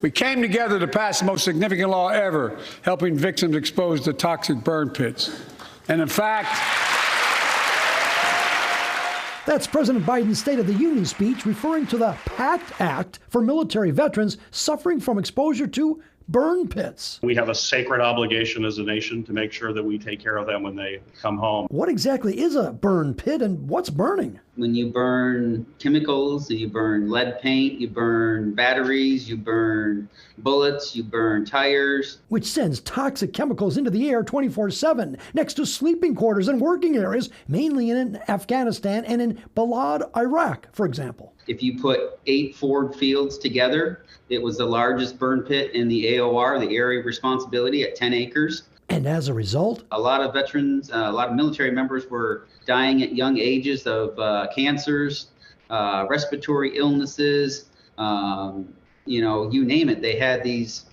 We came together to pass the most significant law ever, helping victims exposed to toxic burn pits. And in fact, that's President Biden's State of the Union speech referring to the PACT Act for military veterans suffering from exposure to burn pits. We have a sacred obligation as a nation to make sure that we take care of them when they come home. What exactly is a burn pit and what's burning? When you burn chemicals, you burn lead paint, you burn batteries, you burn bullets, you burn tires. Which sends toxic chemicals into the air 24/7, next to sleeping quarters and working areas, mainly in Afghanistan and in Balad, Iraq, for example. If you put 8 Ford fields together, it was the largest burn pit in the AOR, the Area of Responsibility, at 10 acres. And as a result, a lot of veterans, a lot of military members were dying at young ages of cancers, respiratory illnesses, you name it. They had these,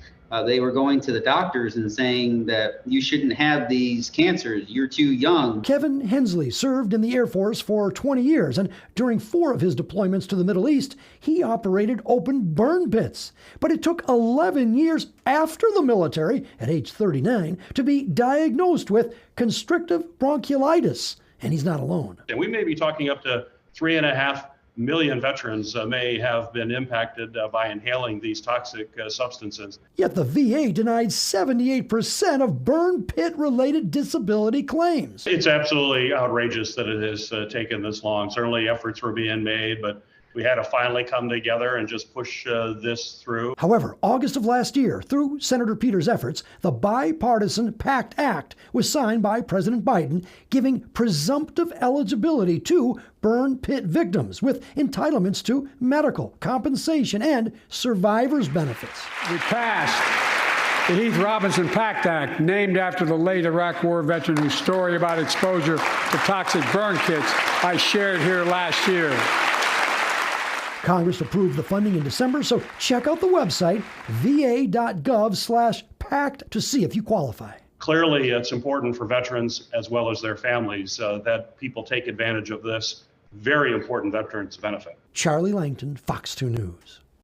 they were going to the doctors and saying that you shouldn't have these cancers, you're too young. Kevin Hensley served in the Air Force for 20 years, and during 4 of his deployments to the Middle East, he operated open burn pits. But it took 11 years after the military, at age 39, to be diagnosed with constrictive bronchiolitis. And he's not alone. And we may be talking up to 3.5 million veterans may have been impacted by inhaling these toxic substances. Yet the VA denied 78% of burn pit-related disability claims. It's absolutely outrageous that it has taken this long. Certainly efforts were being made, but we had to finally come together and just push this through. However, August of last year, through Senator Peters' efforts, the bipartisan PACT Act was signed by President Biden, giving presumptive eligibility to burn pit victims with entitlements to medical, compensation, and survivors' benefits. we passed the Heath Robinson PACT Act, named after the late Iraq War veteran whose story about exposure to toxic burn kits I shared here last year. Congress approved the funding in December, so check out the website, va.gov/PACT, to see if you qualify. Clearly, it's important for veterans as well as their families that people take advantage of this very important veterans benefit. Charlie Langton, Fox 2 News.